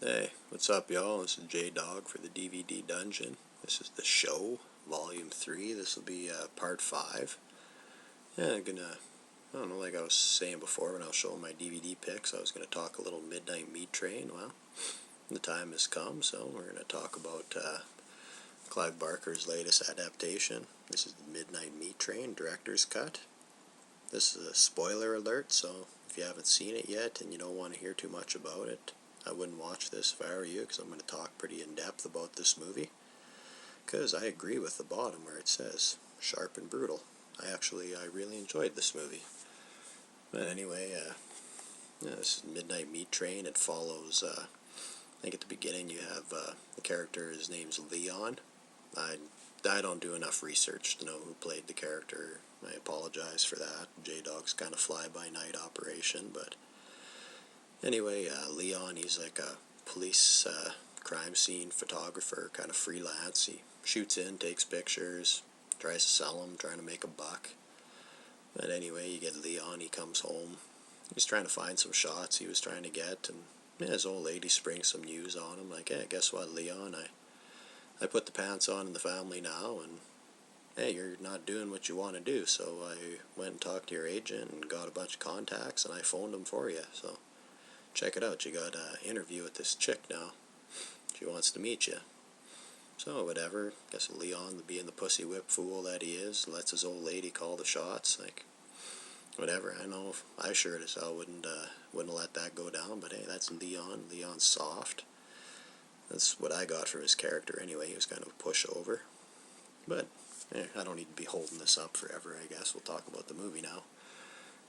Hey, what's up, y'all? This is Jdog for the DVD Dungeon. This is the show, Volume 3. This will be Part 5. Yeah, I don't know, like I was saying before when I was showing my DVD picks, I was gonna talk a little Midnight Meat Train. Well, the time has come, so we're gonna talk about Clive Barker's latest adaptation. This is the Midnight Meat Train, Director's Cut. This is a spoiler alert, so if you haven't seen it yet and you don't want to hear too much about it, I wouldn't watch this if I were you, because I'm going to talk pretty in depth about this movie. Because I agree with the bottom where it says sharp and brutal. I really enjoyed this movie. But anyway, this is Midnight Meat Train. It follows. I think at the beginning you have the character. His name's Leon. I don't do enough research to know who played the character. I apologize for that. Jdog'S kind of fly-by-night operation, but anyway, Leon, he's like a police crime scene photographer, kind of freelance. He shoots in, takes pictures, tries to sell them, trying to make a buck. But anyway, you get Leon, he comes home. He's trying to find some shots he was trying to get, and his old lady springs some news on him, like, hey, guess what, Leon, I put the pants on in the family now, and hey, you're not doing what you want to do, so I went and talked to your agent and got a bunch of contacts, and I phoned them for you, so check it out, you got an interview with this chick now. She wants to meet you. So whatever, guess Leon, being the pussy whip fool that he is, lets his old lady call the shots, like, whatever. I know I sure as hell wouldn't let that go down, but hey, that's Leon. Leon's soft. That's what I got from his character anyway. He was kind of a pushover. But I don't need to be holding this up forever, I guess. We'll talk about the movie now.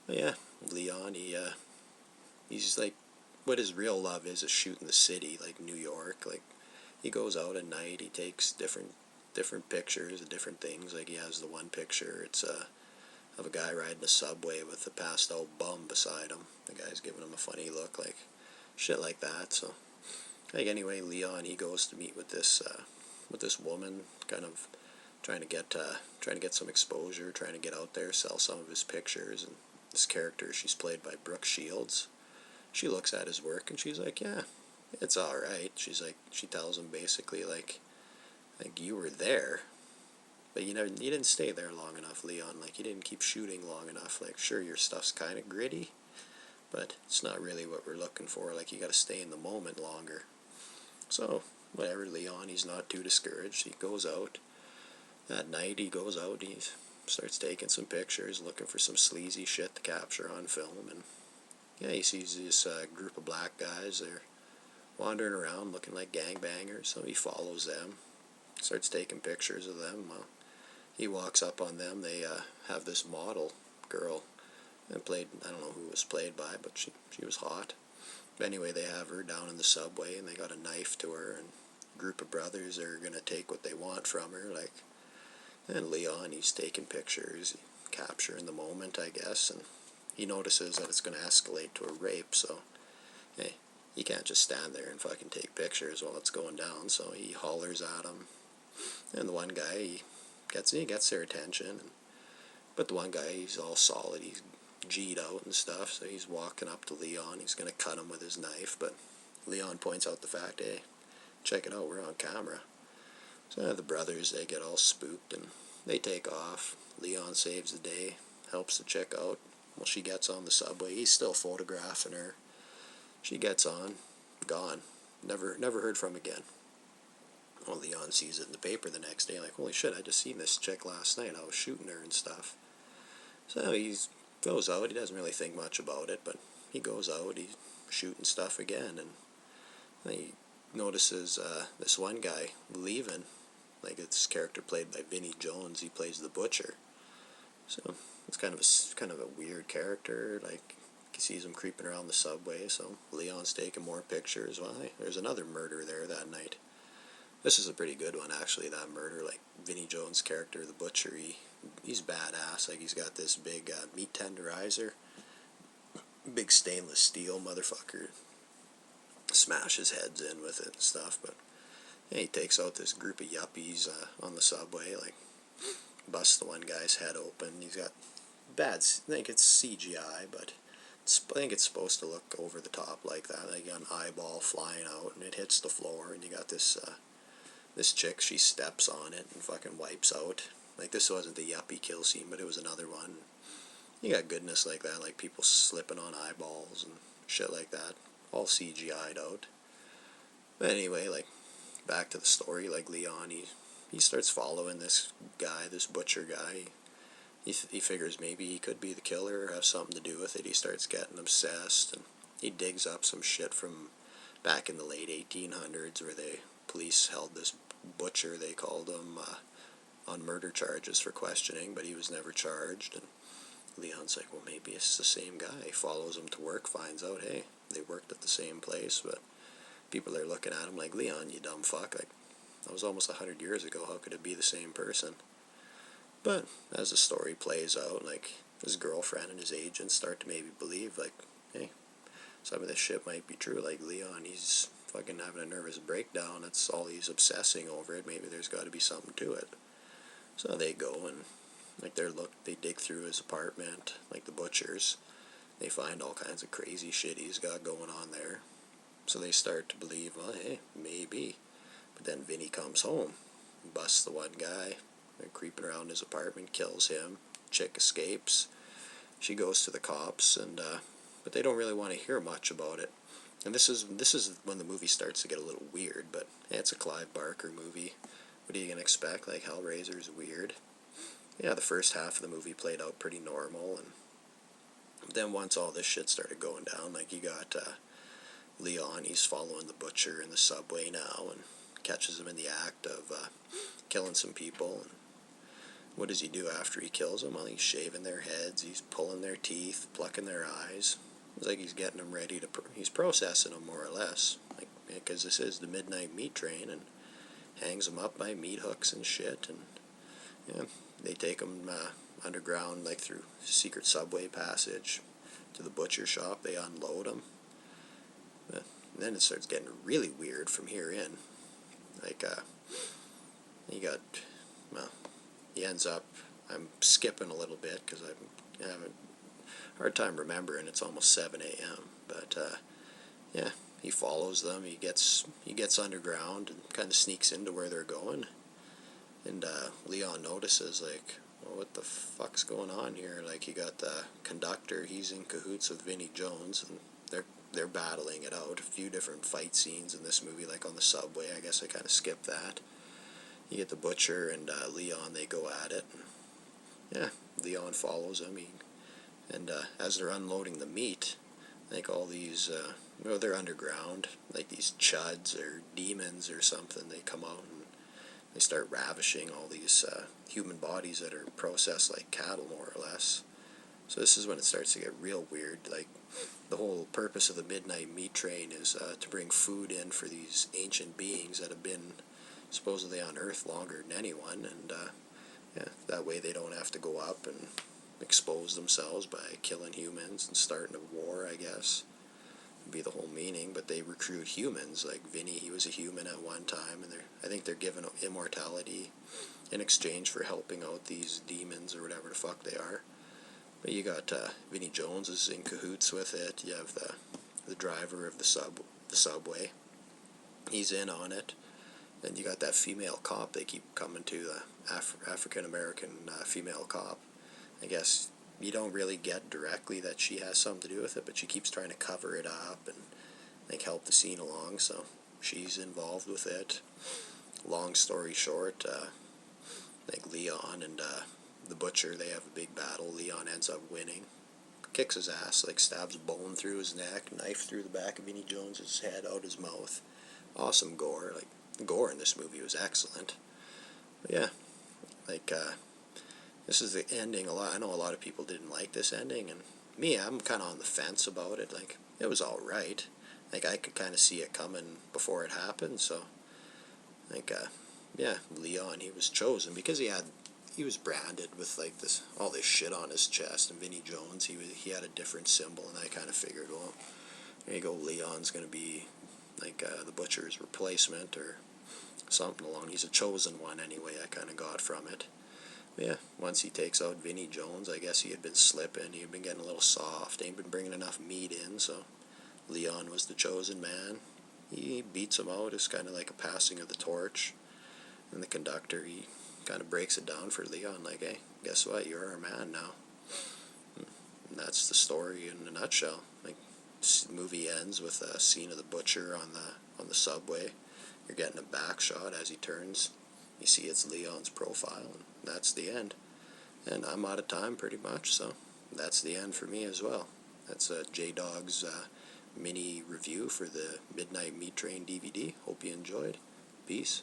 But yeah, Leon, he's like, what his real love is shooting the city, like New York. Like, he goes out at night, he takes different pictures of different things. Like, he has the one picture, it's of a guy riding a subway with a passed out bum beside him. The guy's giving him a funny look, like, shit like that. So, like, anyway, Leon, he goes to meet with this woman, kind of trying to get some exposure, trying to get out there, sell some of his pictures. And this character, she's played by Brooke Shields. She looks at his work and she's like, yeah, it's all right. She's like, she tells him basically like you were there, but you didn't stay there long enough, Leon. Like, you didn't keep shooting long enough. Like, sure, your stuff's kind of gritty, but it's not really what we're looking for. Like, you got to stay in the moment longer. So whatever, Leon, he's not too discouraged. He goes out that night. He goes out. He starts taking some pictures, looking for some sleazy shit to capture on film, and yeah, he sees this group of black guys. They're wandering around looking like gangbangers, so he follows them, starts taking pictures of them. Well, he walks up on them. They have this model girl, and I don't know who it was played by, but she was hot. But anyway, they have her down in the subway, and they got a knife to her, and a group of brothers are going to take what they want from her, like, and Leon, he's taking pictures, capturing the moment, I guess, and he notices that it's going to escalate to a rape, so, hey, you can't just stand there and fucking take pictures while it's going down, so he hollers at him, and the one guy, he gets their attention, but the one guy, he's all solid, he's G'd out and stuff, so he's walking up to Leon, he's going to cut him with his knife, but Leon points out the fact, hey, check it out, we're on camera. So the brothers, they get all spooked, and they take off. Leon saves the day, helps the chick out. Well, she gets on the subway. He's still photographing her. She gets on, gone. Never heard from again. Well, Leon sees it in the paper the next day, like, holy shit, I just seen this chick last night. I was shooting her and stuff. So he goes out. He doesn't really think much about it, but he goes out. He's shooting stuff again, and he notices this one guy leaving. Like, it's character played by Vinnie Jones. He plays the butcher. So it's kind of a weird character. Like, he sees him creeping around the subway. So Leon's taking more pictures. Well, hey, there's another murder there that night. This is a pretty good one, actually. That murder, like, Vinnie Jones' character, the butcher. He's badass. Like, he's got this big meat tenderizer, big stainless steel motherfucker. Smashes heads in with it and stuff, but yeah, he takes out this group of yuppies on the subway, like, busts the one guy's head open. He's got I think it's CGI, but I think it's supposed to look over the top like that, like an eyeball flying out, and it hits the floor, and you got this chick, she steps on it and fucking wipes out. Like, this wasn't the yuppie kill scene, but it was another one. You got goodness like that, like people slipping on eyeballs and shit like that, all CGI'd out. But anyway, like, back to the story, like Leon, he starts following this guy, this butcher guy. He figures maybe he could be the killer or have something to do with it. He starts getting obsessed, and he digs up some shit from back in the late 1800s where the police held this butcher, they called him, on murder charges for questioning, but he was never charged. And Leon's like, well, maybe it's the same guy. He follows him to work, finds out, hey, they worked at the same place, but people are looking at him like, Leon, you dumb fuck. Like, that was almost 100 years ago. How could it be the same person? But as the story plays out, like, his girlfriend and his agent start to maybe believe, like, hey, some of this shit might be true. Like, Leon, he's fucking having a nervous breakdown. That's all he's obsessing over it. Maybe there's got to be something to it. So they go and, like, they dig through his apartment, like the butchers. They find all kinds of crazy shit he's got going on there. So they start to believe, well, hey, maybe. But then Vinny comes home, busts the one guy. They're creeping around his apartment, kills him. Chick escapes. She goes to the cops, and but they don't really want to hear much about it. And this is when the movie starts to get a little weird. But yeah, it's a Clive Barker movie. What are you gonna expect? Like, Hellraiser's weird. Yeah, the first half of the movie played out pretty normal, and then once all this shit started going down, like, you got Leon, he's following the butcher in the subway now, and catches him in the act of killing some people. And what does he do after he kills them? Well, he's shaving their heads, he's pulling their teeth, plucking their eyes. It's like he's getting them ready to, he's processing them more or less. Like, because this is the midnight meat train, and hangs them up by meat hooks and shit. And yeah, they take them underground, like through secret subway passage to the butcher shop. They unload them. And then it starts getting really weird from here in. Like, you got, well, he ends up, I'm skipping a little bit because I'm having a hard time remembering. It's almost 7 a.m. But yeah, he follows them. He gets underground and kind of sneaks into where they're going. And Leon notices, like, well, what the fuck's going on here? Like, you got the conductor, he's in cahoots with Vinnie Jones, and they're battling it out. A few different fight scenes in this movie, like on the subway. I guess I kind of skipped that. You get the butcher and Leon, they go at it. And, yeah, Leon follows him. And as they're unloading the meat, I think all these, they're underground, like these chuds or demons or something. They come out and they start ravishing all these human bodies that are processed like cattle, more or less. So this is when it starts to get real weird. Like, the whole purpose of the midnight meat train is to bring food in for these ancient beings that have been supposedly on Earth longer than anyone, and yeah, that way they don't have to go up and expose themselves by killing humans and starting a war, I guess. Would be the whole meaning. But they recruit humans. Like Vinny, he was a human at one time, and I think they're given immortality in exchange for helping out these demons or whatever the fuck they are. But you got Vinnie Jones is in cahoots with it. You have the driver of the subway. He's in on it. Then you got that female cop. They keep coming to, the African American female cop. I guess you don't really get directly that she has something to do with it, but she keeps trying to cover it up and, like, help the scene along. So she's involved with it. Long story short, like, Leon and the butcher, they have a big battle. Leon ends up winning, kicks his ass, like, stabs a bone through his neck, knife through the back of Vinnie Jones's head, out his mouth. Awesome gore. Like, the gore in this movie was excellent. But yeah, like, this is the ending. I know a lot of people didn't like this ending, and me, I'm kind of on the fence about it. Like, it was all right. Like, I could kind of see it coming before it happened. So, like, yeah, Leon, he was chosen because he was branded with, like, all this shit on his chest, and Vinnie Jones, he had a different symbol, and I kind of figured, well, there you go, Leon's going to be, like, the butcher's replacement or something along. He's a chosen one anyway, I kind of got from it. Yeah, once he takes out Vinnie Jones, I guess he had been slipping. He had been getting a little soft. Ain't been bringing enough meat in, so Leon was the chosen man. He beats him out. It's kind of like a passing of the torch. And the conductor, he kind of breaks it down for Leon, like, hey, guess what? You're our man now. And that's the story in a nutshell. Like, the movie ends with a scene of the butcher on the subway. You're getting a back shot as he turns. You see it's Leon's profile, and that's the end. And I'm out of time pretty much, so that's the end for me as well. That's a Jdog'S mini review for the Midnight Meat Train DVD. Hope you enjoyed. Peace.